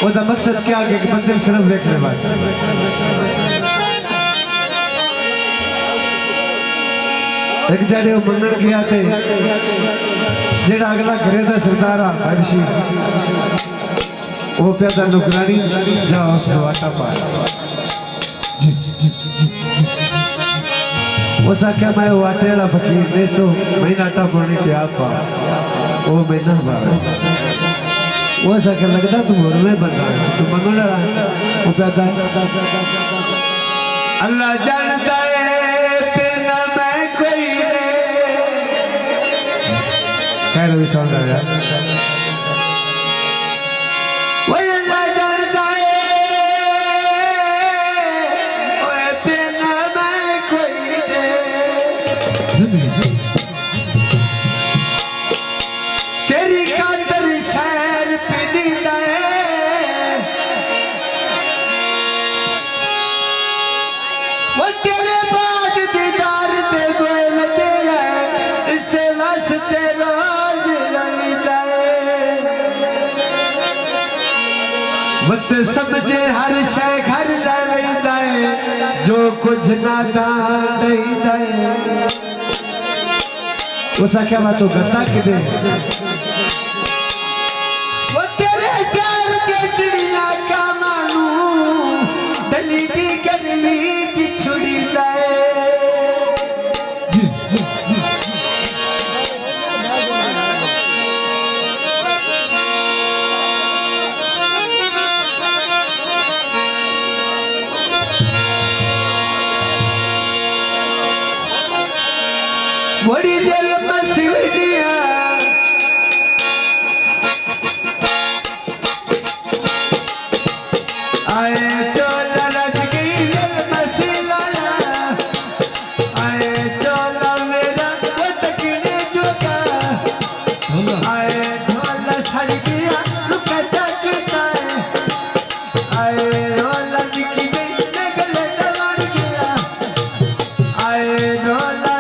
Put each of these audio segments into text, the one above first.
ओदा मकसद क्या है कि बंदे सिर्फ देखने बस एक जड़े वो मंगण गया थे जेड़ा अगला घरे दा सरदार आ हरशी वो प्यादा नुकरानी जाओ उस आटा पा उस आख्या मैं वो आटे वाला फकीर ने सो महीना आटा पानी तैयार पा वो महीना पा वो आख्या लगता तू मोर में बंदा तू मंगण वाला वो प्यादा अल्लाह जानता है तेरा मैं कोई कह रही साउंड आ यार तेरी खातर शहर पिनी दे वो तेरे बाद दीदार दे बोलते हैं इससे वास्ते रोज लंघदा मत समझे हर शय घर लंघदा जो कुछ ना दांदा उस आख्या बात तो गद्दा किदे वो तेरे प्यार के चिड़िया का मानू दली की गर्मी की छुरी लाए बड़ी दिल मसीलिया आए चोला लग गई दिल मसीला आए चोला मेरा वो तकने जोगा आए ढोला सड़ गया रुका जागता आए ढोला दिखी गई गले दबाड़ गया आए ढोला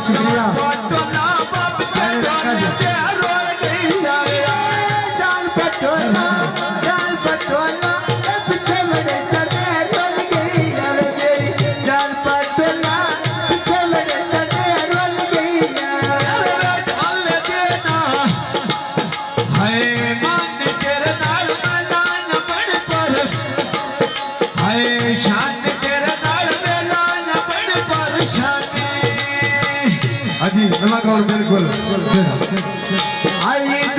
शुक्रिया हाजी बिल्कुल आई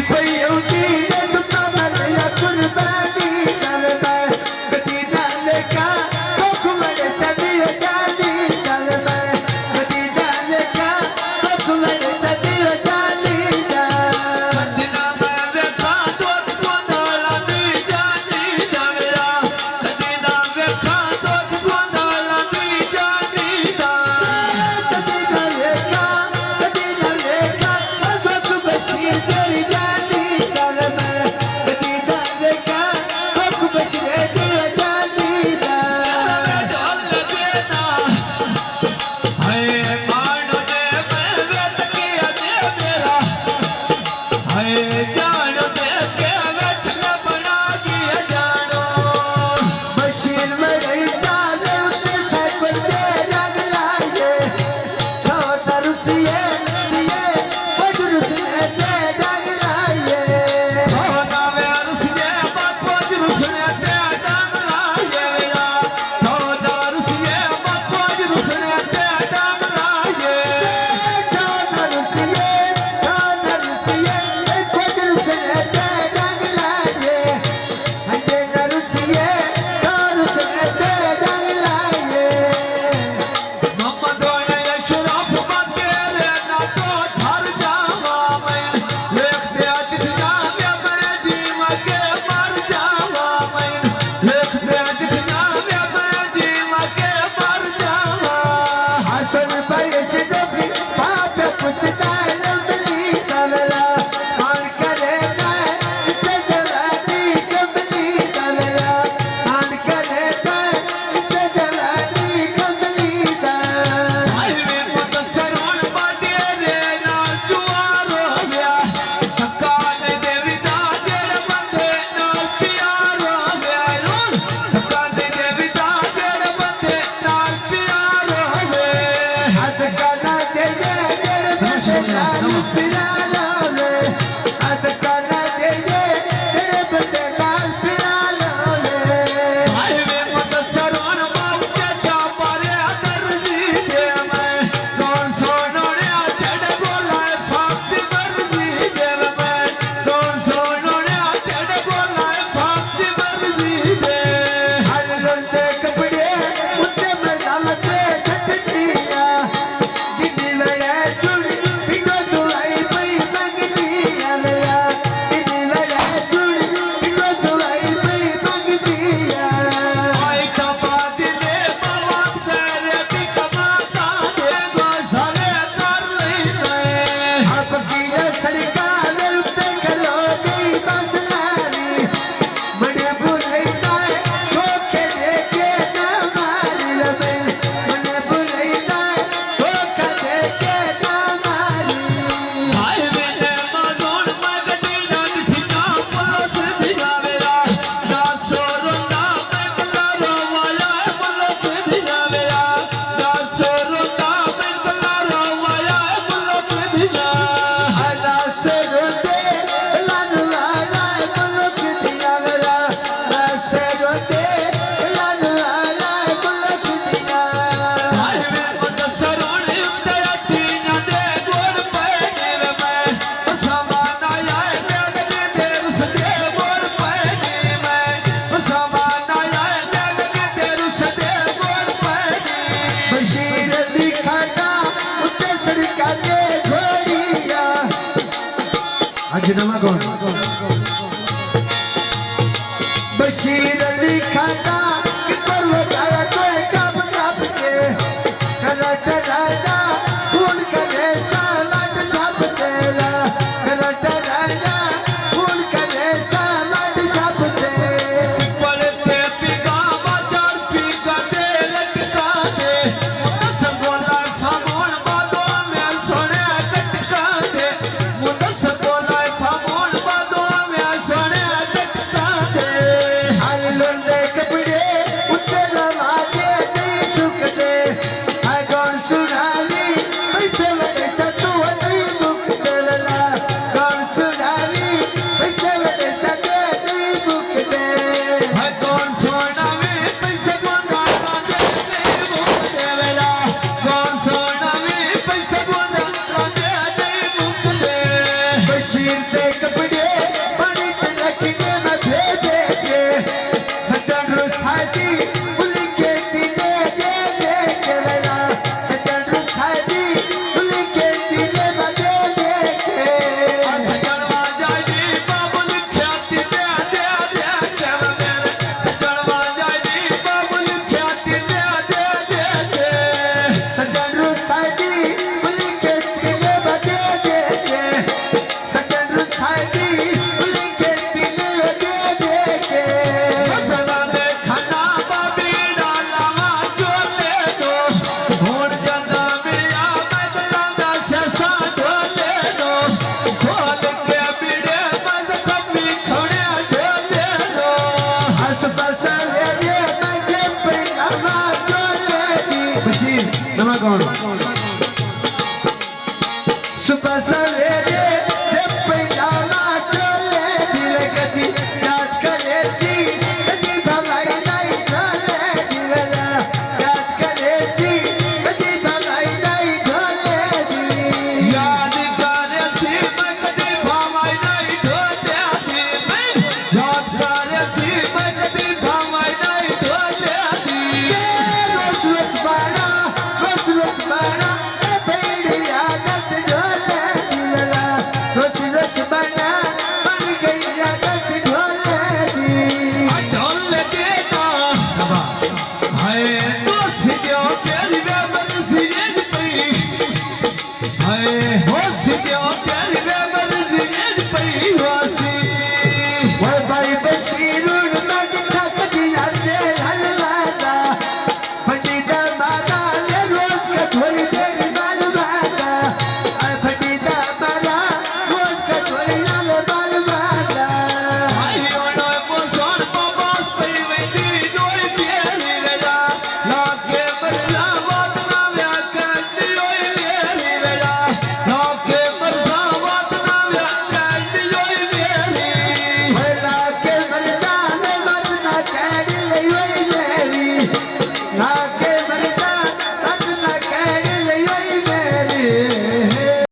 अजनमा कौन बशीर अली खाना